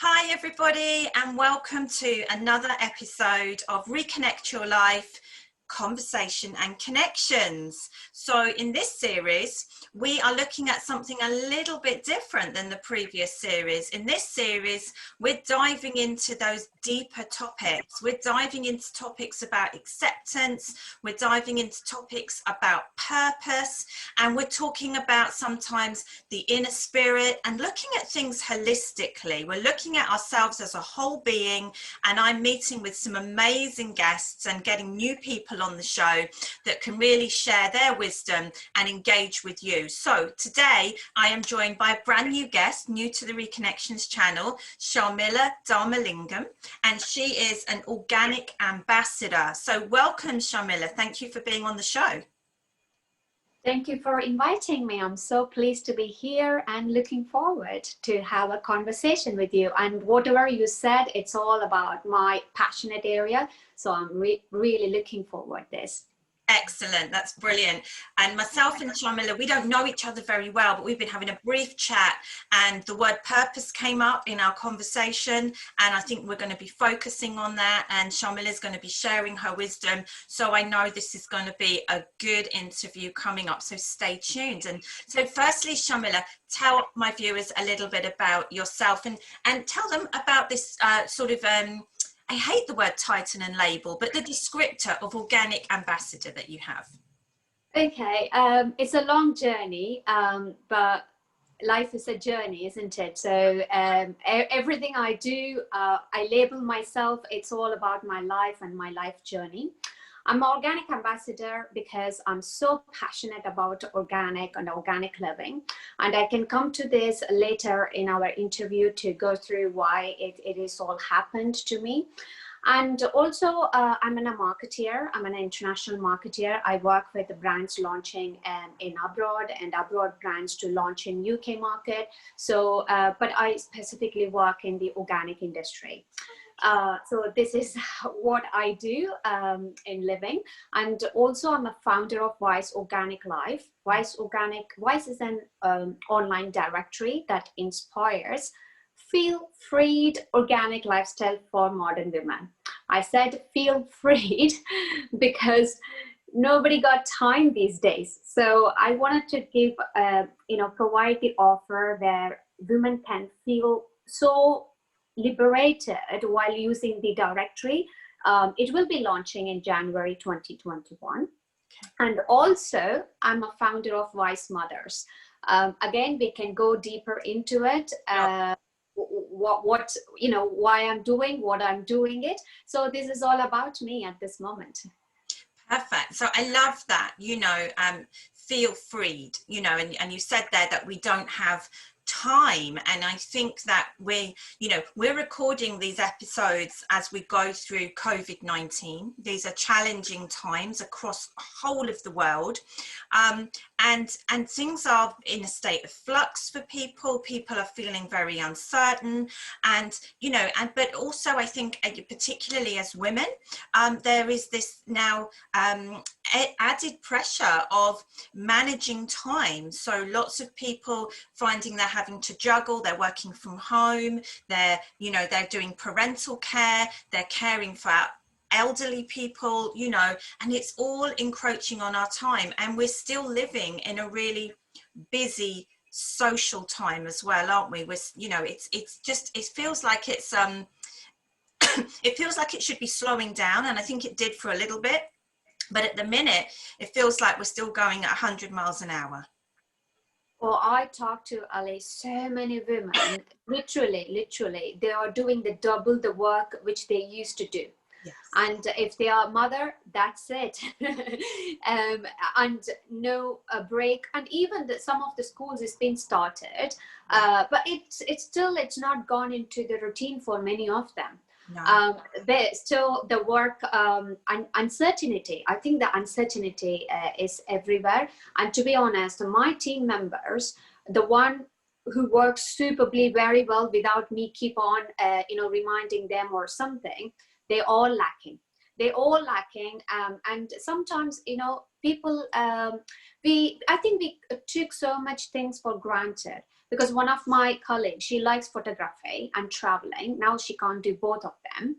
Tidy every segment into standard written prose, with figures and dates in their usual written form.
Hi everybody, and welcome to another episode of Reconnect Your Life, Conversation and Connections. So in this series, we are looking at something a little bit different than the previous series. In this series, we're diving into those deeper topics. We're diving into topics about acceptance. We're diving into topics about purpose. And we're talking about sometimes the inner spirit and looking at things holistically. We're looking at ourselves as a whole being. And I'm meeting with some amazing guests and getting new people on the show that can really share their wisdom and engage with you. So today I am joined by a brand new guest, new to the Reconnections channel, Sharmila Dharmalingham, and she is an organic ambassador. So welcome, Sharmila. Thank you for being on the show. Thank you for inviting me. I'm so pleased to be here and looking forward to have a conversation with you. And whatever you said, it's all about my passionate area. So I'm really looking forward to this. Excellent, that's brilliant. And myself and Sharmila, we don't know each other very well, but we've been having a brief chat and the word purpose came up in our conversation, and I think we're going to be focusing on that, and Sharmila is going to be sharing her wisdom. So I know this is going to be a good interview coming up, so stay tuned. And so firstly, Sharmila, tell my viewers a little bit about yourself and tell them about this I hate the word title and label, but the descriptor of organic ambassador that you have. Okay, it's a long journey, but life is a journey, isn't it? So everything I do, I label myself. It's all about my life and my life journey. I'm an organic ambassador because I'm so passionate about organic and organic living. And I can come to this later in our interview to go through why it is all happened to me. And also, I'm a marketeer. I'm an international marketeer. I work with the brands launching in abroad and abroad brands to launch in UK market. So, but I specifically work in the organic industry. So this is what I do in living. And also I'm a founder of Wise Organic Life. Wise is an online directory that inspires feel freed organic lifestyle for modern women. I said feel freed because nobody got time these days. So I wanted to give, provide the offer where women can feel so liberated while using the directory. It will be launching in January 2021. And also I'm a founder of Wise Mothers. Again, we can go deeper into it. Why I'm doing what I'm doing it. So this is all about me at this moment. Perfect. So I love that, feel freed, and you said there that we don't have time, and I think that we're recording these episodes as we go through COVID-19. These are challenging times across the whole of the world, and things are in a state of flux for people are feeling very uncertain, but also I think particularly as women, there is this now added pressure of managing time. So lots of people finding they're having to juggle, they're working from home, they're doing parental care, they're caring for elderly people, and it's all encroaching on our time, and we're still living in a really busy social time as well, aren't we? It feels like it's it feels like it should be slowing down, and I think it did for a little bit, but at the minute it feels like we're still going at 100 miles an hour. Well, I talk to Ali, so many women, literally, they are doing double the work which they used to do. Yes. And if they are mother, that's it. And no break. And even some of the schools has been started, but it's not gone into the routine for many of them. No. Still the work uncertainty. I think the uncertainty is everywhere. And to be honest, my team members, the one who works superbly very well without me keep on reminding them or something, they're all lacking. And sometimes people I think we took so much things for granted. because one of my colleagues, she likes photography and traveling. Now she can't do both of them.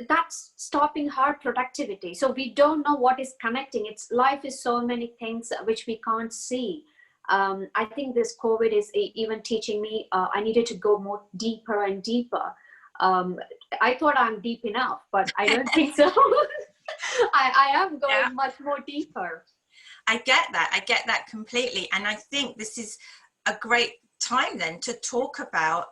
That's stopping her productivity. So we don't know what is connecting. It's life is so many things which we can't see. I think this COVID is even teaching me I needed to go more deeper and deeper. I thought I'm deep enough, but I don't think so. I am going much more deeper. I get that completely. And I think this is a great time then to talk about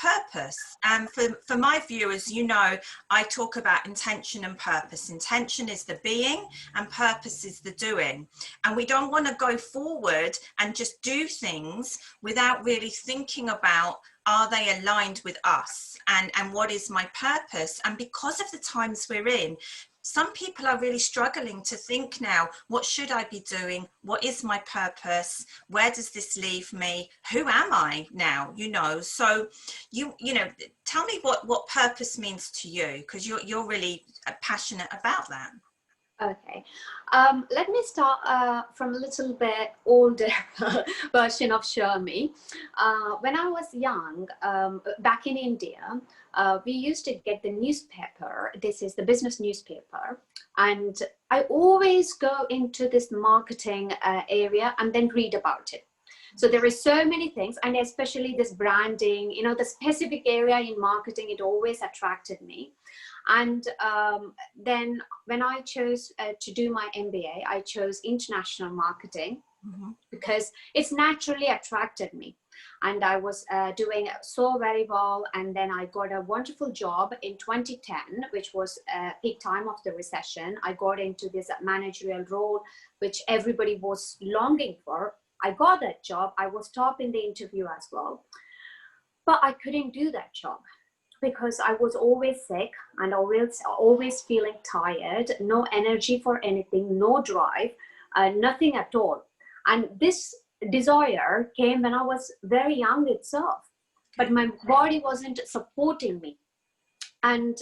purpose. And for my viewers, you know, I talk about intention and purpose. Intention is the being and purpose is the doing. And we don't want to go forward and just do things without really thinking about, are they aligned with us, and what is my purpose? And because of the times we're in, some people are really struggling to think now, what should I be doing? What is my purpose? Where does this leave me? Who am I now? You know, so you know, tell me what purpose means to you, because you're really passionate about that. Okay, let me start from a little bit older version of Sharmi. When I was young, back in India, we used to get the newspaper. This is the business newspaper. And I always go into this marketing area and then read about it. So there are so many things, and especially this branding, you know, the specific area in marketing, it always attracted me. And then when I chose to do my MBA, I chose international marketing because it's naturally attracted me. And I was doing so very well. And then I got a wonderful job in 2010, which was peak time of the recession. I got into this managerial role, which everybody was longing for. I got that job. I was top in the interview as well, but I couldn't do that job because I was always sick and always feeling tired, no energy for anything, no drive, nothing at all. And this desire came when I was very young itself, but my body wasn't supporting me. And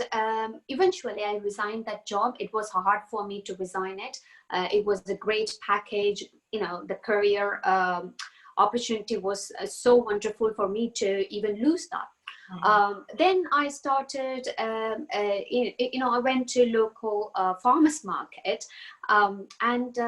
eventually I resigned that job. It was hard for me to resign it. It was a great package, you know, the career opportunity was so wonderful for me to even lose that. Then I started, you know, I went to local farmers market and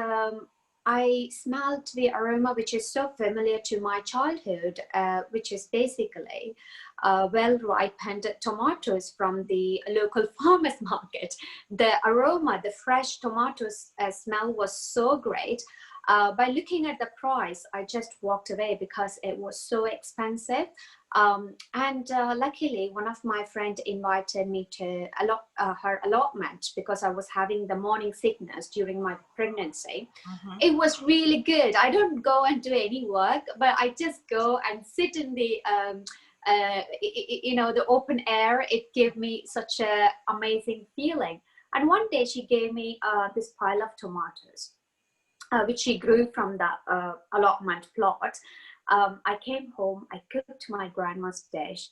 I smelled the aroma, which is so familiar to my childhood, which is basically well-ripened tomatoes from the local farmers market. The aroma, the fresh tomatoes smell was so great. By looking at the price, I just walked away because it was so expensive. Luckily, one of my friends invited me to her allotment because I was having the morning sickness during my pregnancy. It was really good. I don't go and do any work, but I just go and sit in the you know, the open air. It gave me such an amazing feeling. And one day she gave me this pile of tomatoes, which she grew from that allotment plot. I came home, I cooked my grandma's dish.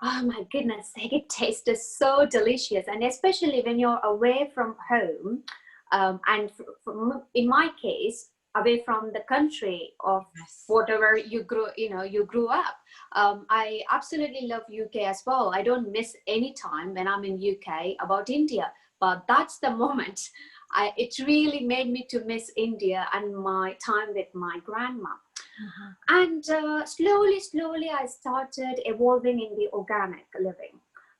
Oh my goodness sake, it tasted so delicious. And especially when you're away from home, and in my case, away from the country of whatever you grew up. I absolutely love UK as well. I don't miss any time when I'm in UK about India, but that's the moment. It really made me to miss India and my time with my grandma. And slowly I started evolving in the organic living.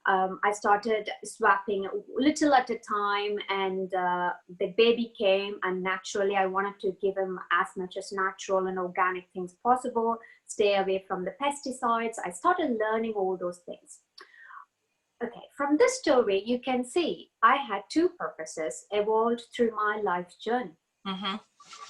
I started swapping a little at a time, and the baby came, and naturally I wanted to give him as much as natural and organic things possible, stay away from the pesticides. I started learning all those things. Okay, from this story, you can see I had two purposes evolved through my life journey.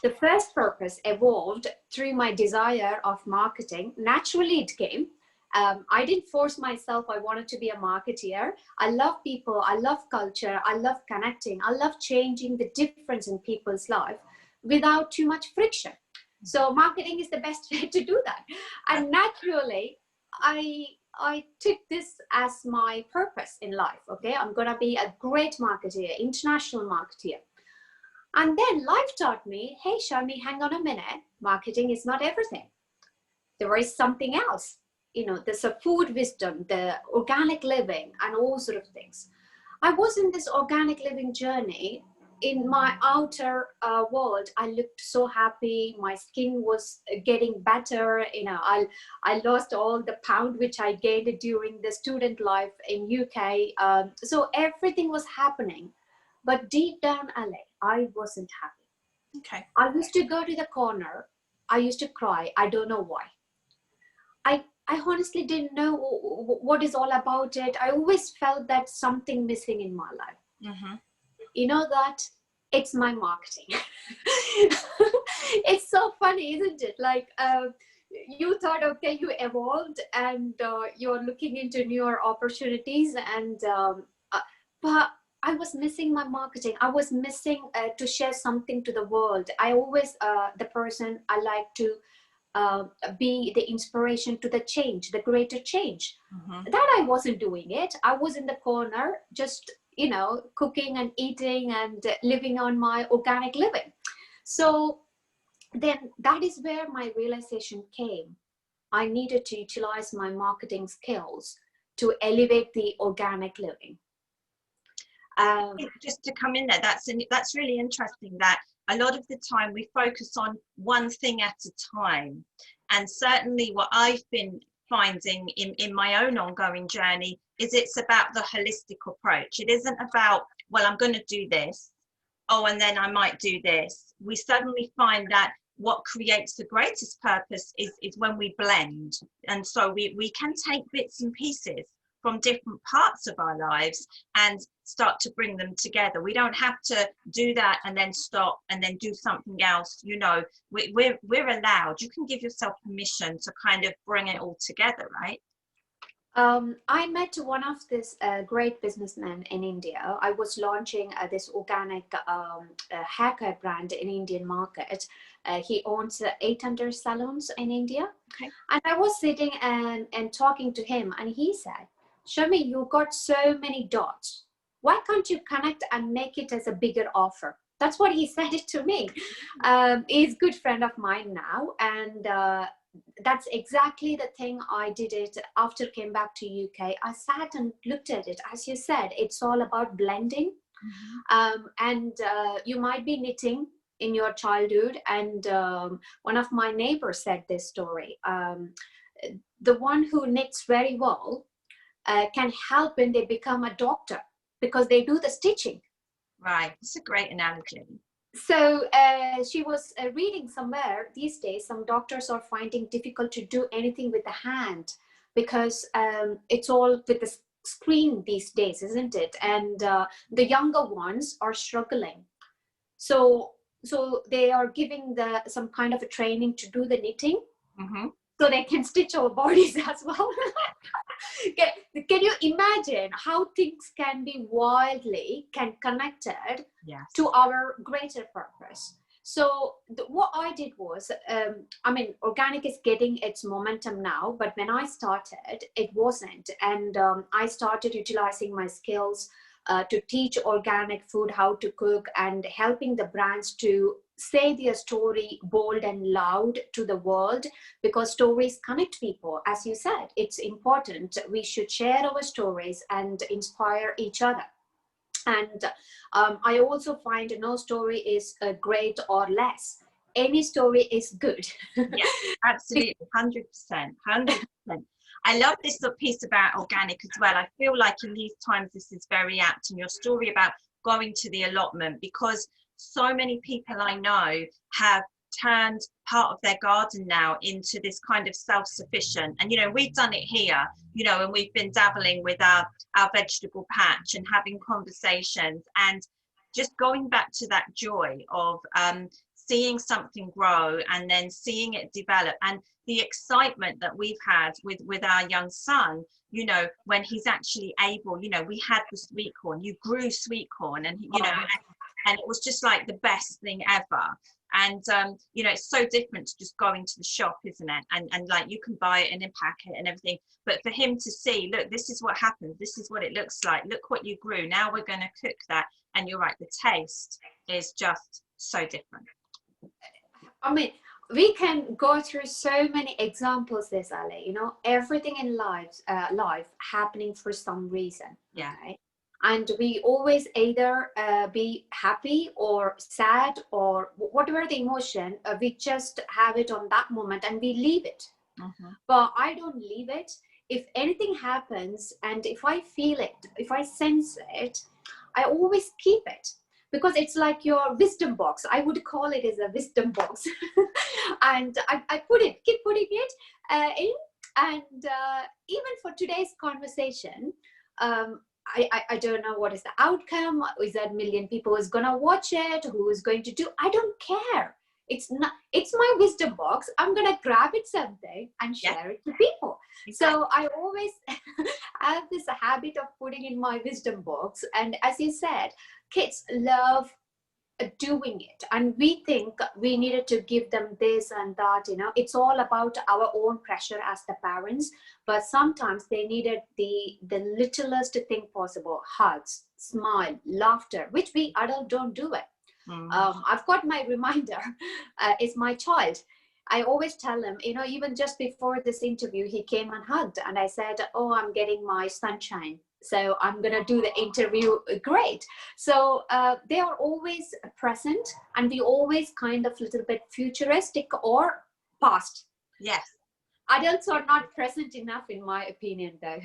The first purpose evolved through my desire of marketing. Naturally, it came. I didn't force myself. I wanted to be a marketeer. I love people. I love culture. I love connecting. I love changing the difference in people's life without too much friction. So marketing is the best way to do that. And naturally, I took this as my purpose in life. Okay, I'm going to be a great marketeer, international marketeer. And then life taught me, hey, Sharmi, hang on a minute. Marketing is not everything. There is something else. There's a food wisdom, the organic living, and all sort of things. I was in this organic living journey. In my outer world, I looked so happy. My skin was getting better. I lost all the pound which I gained during the student life in UK. So everything was happening, but deep down, LA, I wasn't happy. Okay. I used to go to the corner. I used to cry. I don't know why. I honestly didn't know what is all about it. I always felt that something missing in my life. Mm-hmm. You know that it's my marketing. It's so funny, isn't it? Like you thought, okay, you evolved and you're looking into newer opportunities, and but I was missing my marketing. I was missing to share something to the world. I always the person I like to be the inspiration to the change, the greater change. Mm-hmm. That I wasn't doing it. I was in the corner, just cooking and eating and living on my organic living. So then that is where my realization came. I needed to utilize my marketing skills to elevate the organic living. Just to come in there, that's really interesting, that a lot of the time we focus on one thing at a time. And certainly what I've been finding in my own ongoing journey is it's about the holistic approach. It isn't about, well, I'm going to do this, and then I might do this. We suddenly find that what creates the greatest purpose is when we blend. And so we can take bits and pieces from different parts of our lives and start to bring them together. We don't have to do that and then stop and then do something else. We're allowed. You can give yourself permission to kind of bring it all together, right? I met one of this great businessmen in India. I was launching this organic haircut brand in Indian market. He owns 800 salons in India. Okay. And I was sitting and talking to him, and he said, Shami, you got so many dots. Why can't you connect and make it as a bigger offer? That's what he said it to me. He's a good friend of mine now. And that's exactly the thing I did it after I came back to UK. I sat and looked at it. As you said, it's all about blending. And you might be knitting in your childhood. And one of my neighbors said this story. The one who knits very well can help when they become a doctor because they do the stitching. Right. It's a great analogy. So she was reading somewhere these days, some doctors are finding difficult to do anything with the hand because it's all with the screen these days, isn't it? And the younger ones are struggling. So they are giving some kind of a training to do the knitting. Mm-hmm. So they can stitch our bodies as well. Can you imagine how things can be wildly connected to our greater purpose? So what I did was, organic is getting its momentum now, but when I started, it wasn't. And I started utilizing my skills to teach organic food, how to cook, and helping the brands to say their story bold and loud to the world, because stories connect people. As you said, it's important. We should share our stories and inspire each other. And I also find no story is great or less. Any story is good. Yeah, absolutely. 100%. 100%. I love this piece about organic as well. I feel like in these times, this is very apt in your story about going to the allotment, because so many people I know have turned part of their garden now into this kind of self-sufficient. And, we've done it here, and we've been dabbling with our vegetable patch and having conversations and just going back to that joy of seeing something grow and then seeing it develop, and the excitement that we've had with our young son, when he's actually able, we had the sweet corn, you grew sweet corn, and and it was just like the best thing ever. And it's so different to just going to the shop, isn't it? And like you can buy it and unpack it and everything, but for him to see, look, this is what happens, this is what it looks like, look what you grew, now we're going to cook that, and you're right, the taste is just so different. I mean, we can go through so many examples this, Ali. You know, everything in life happening for some reason. Yeah. Okay. And we always either be happy or sad or whatever the emotion, we just have it on that moment and we leave it. Mm-hmm. But I don't leave it. If anything happens and if I feel it, if I sense it, I always keep it, because it's like your wisdom box. I would call it as a wisdom box. And I keep putting it in. And even for today's conversation, I don't know what is the outcome. Is that million people who is going to watch it? Who is going to do? I don't care. It's not. It's my wisdom box. I'm going to grab it something and share it to people. Exactly. So I always have this habit of putting in my wisdom box. And as you said, kids love doing it, and we think we needed to give them this and that. You know, it's all about our own pressure as the parents, but sometimes they needed the littlest thing possible: hugs, smile, laughter, which we adults don't do it. I've got my reminder. It's my child. I always tell him, you know, even just before this interview, he came and hugged, and I said, oh, I'm getting my sunshine, so I'm going to do the interview. Great. So they are always present, and we always kind of little bit futuristic or past. Yes. Adults are not present enough, in my opinion, though.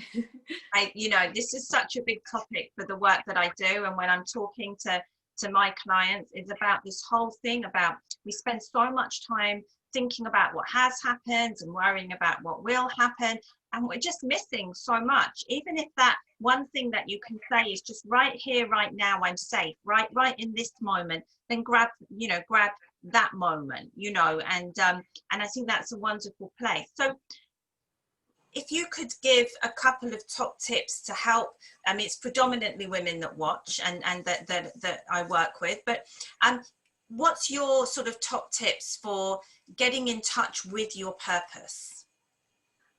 You know, this is such a big topic for the work that I do. And when I'm talking to my clients, it's about this whole thing about, we spend so much time thinking about what has happened and worrying about what will happen, and we're just missing so much. Even if that one thing that you can say is just right here, right now, I'm safe, right in this moment, then grab that moment, you know, and I think that's a wonderful place. So if you could give a couple of top tips to help, I mean, it's predominantly women that watch and that I work with, but what's your sort of top tips for getting in touch with your purpose?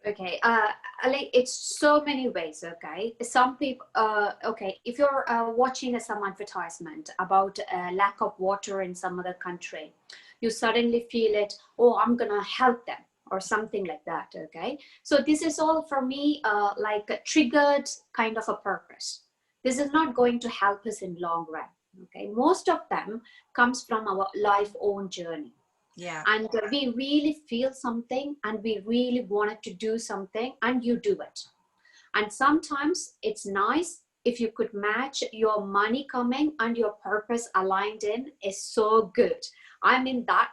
Okay, like it's so many ways. Okay, some people. Okay, if you're watching some advertisement about lack of water in some other country, you suddenly feel it. Oh, I'm gonna help them, or something like that. Okay, so this is all for me like a triggered kind of a purpose. This is not going to help us in long run. Okay, most of them comes from our life own journey. Yeah. And we really feel something and we really wanted to do something, and you do it. And sometimes it's nice if you could match your money coming and your purpose aligned in, is so good. I'm in that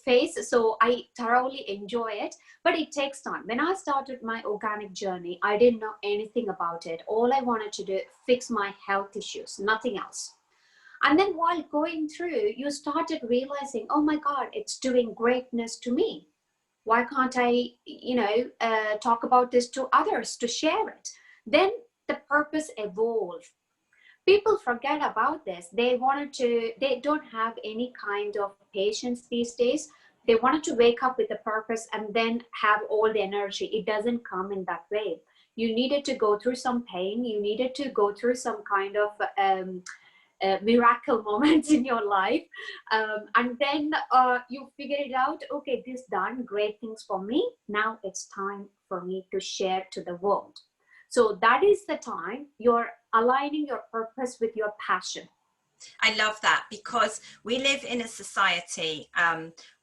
phase, so I thoroughly enjoy it, but it takes time. When I started my organic journey, I didn't know anything about it. All I wanted to do, fix my health issues, nothing else. And then while going through, you started realizing, oh my God, it's doing greatness to me. Why can't I, talk about this to others, to share it? Then the purpose evolved. People forget about this. They don't have any kind of patience these days. They wanted to wake up with a purpose and then have all the energy. It doesn't come in that way. You needed to go through some pain. You needed to go through some kind of miracle moments in your life, and then you figure it out. Okay, this done great things for me. Now it's time for me to share to the world. So that is the time you're aligning your purpose with your passion. I love that, because we live in a society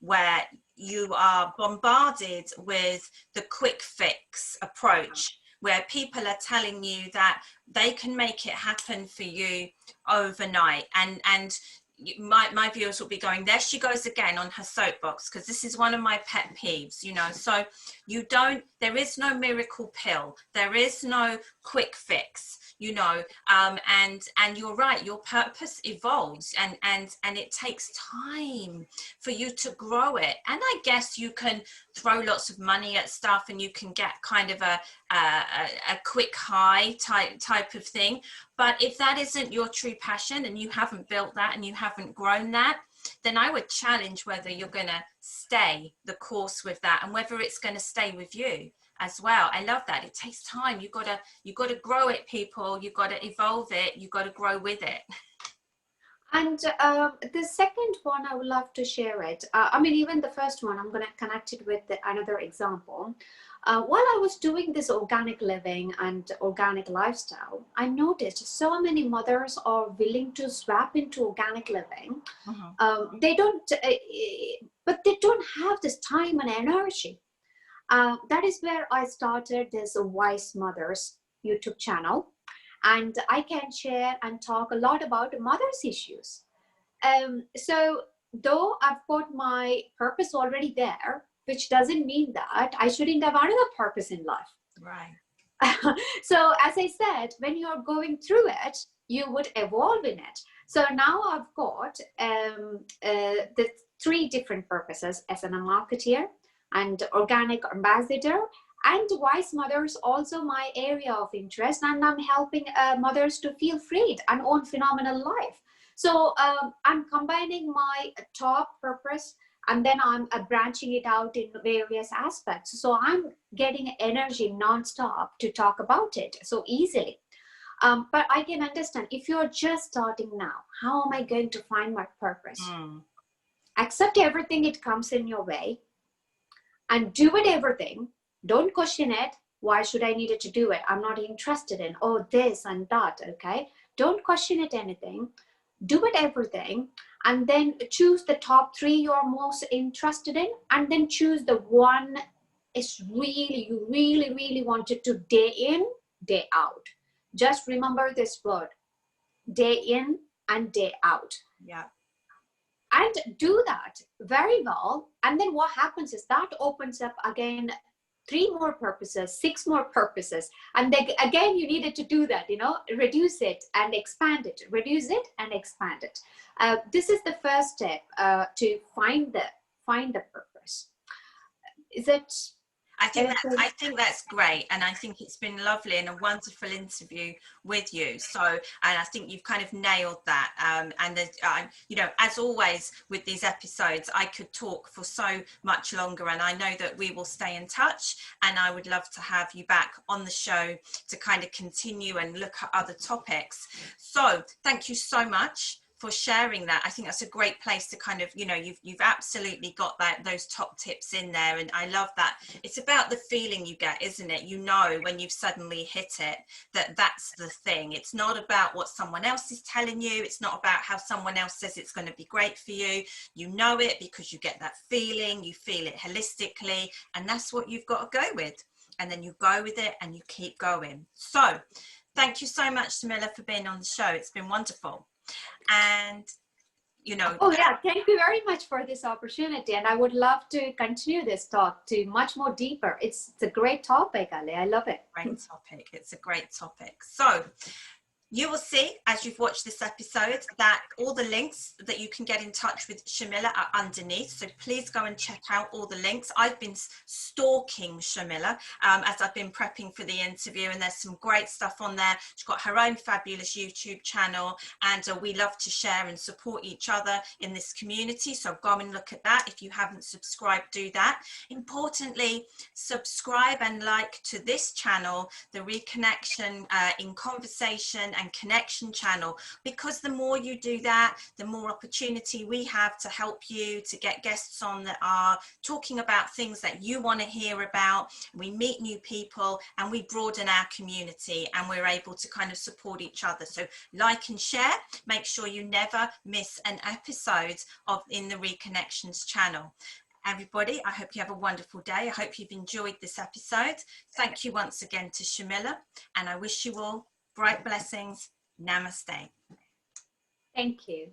where you are bombarded with the quick fix approach, where people are telling you that they can make it happen for you overnight. And my viewers will be going, there she goes again on her soapbox, because this is one of my pet peeves, you know. So there is no miracle pill, there is no quick fix, you know, and you're right, your purpose evolves, and it takes time for you to grow it. And I guess you can throw lots of money at stuff and you can get kind of a quick high type of thing. But if that isn't your true passion and you haven't built that and you haven't grown that, then I would challenge whether you're going to stay the course with that and whether it's going to stay with you. as well. I love that. It takes time. You gotta grow it, people. You gotta evolve it. You gotta grow with it. And the second one, I would love to share it. I mean, even the first one, I'm going to connect it with another example. While I was doing this organic living and organic lifestyle, I noticed so many mothers are willing to swap into organic living. They don't, but they don't have this time and energy. That is where I started this Wise Mothers YouTube channel. And I can share and talk a lot about mothers' issues. So though I've got my purpose already there, which doesn't mean that I shouldn't have another purpose in life. Right. So as I said, when you're going through it, you would evolve in it. So now I've got the 3 different purposes as a marketeer and organic ambassador, and Wise Mothers also my area of interest, and I'm helping mothers to feel freed and own phenomenal life. So I'm combining my top purpose, and then I'm branching it out in various aspects. So I'm getting energy nonstop to talk about it so easily. But I can understand if you're just starting now, how am I going to find my purpose? Accept everything it comes in your way and do it everything. Don't question it. Why should I need it to do it? I'm not interested in, oh, this and that, okay? Don't question it anything. Do it everything. And then choose the top 3 you're most interested in. And then choose the one is really, you really, really wanted to day in, day out. Just remember this word, day in and day out. Yeah. And do that very well. And then what happens is that opens up again 3 more purposes, 6 more purposes. And then again, you needed to do that, reduce it and expand it, reduce it and expand it. This is the first step to find the purpose. Is it? I think that's great, and I think it's been lovely and a wonderful interview with you. So, and I think you've kind of nailed that. And as always with these episodes, I could talk for so much longer, and I know that we will stay in touch. And I would love to have you back on the show to kind of continue and look at other topics. So, thank you so much for sharing that. I think that's a great place to kind of, you've absolutely got those top tips in there. And I love that. It's about the feeling you get, isn't it? When you've suddenly hit it, that's the thing. It's not about what someone else is telling you. It's not about how someone else says it's going to be great for you. You know it because you get that feeling, you feel it holistically, and that's what you've got to go with. And then you go with it and you keep going. So thank you so much, Sharmila, for being on the show. It's been wonderful. And oh yeah, thank you very much for this opportunity, and I would love to continue this talk to much more deeper. It's a great topic, Ali. I love it. Great topic. It's a great topic. So you will see as you've watched this episode that all the links that you can get in touch with Sharmila are underneath. So please go and check out all the links. I've been stalking Sharmila as I've been prepping for the interview, and there's some great stuff on there. She's got her own fabulous YouTube channel, and we love to share and support each other in this community. So go and look at that. If you haven't subscribed, do that. Importantly, subscribe and like to this channel, the Reconnection in Conversation and Connection channel, because the more you do that, the more opportunity we have to help you, to get guests on that are talking about things that you want to hear about. We meet new people and we broaden our community, and we're able to kind of support each other. So like and share. Make sure you never miss an episode of In the Reconnections channel. Everybody, I hope you have a wonderful day. I hope you've enjoyed this episode. Thank you once again to Sharmila, and I wish you all bright blessings. Namaste. Thank you.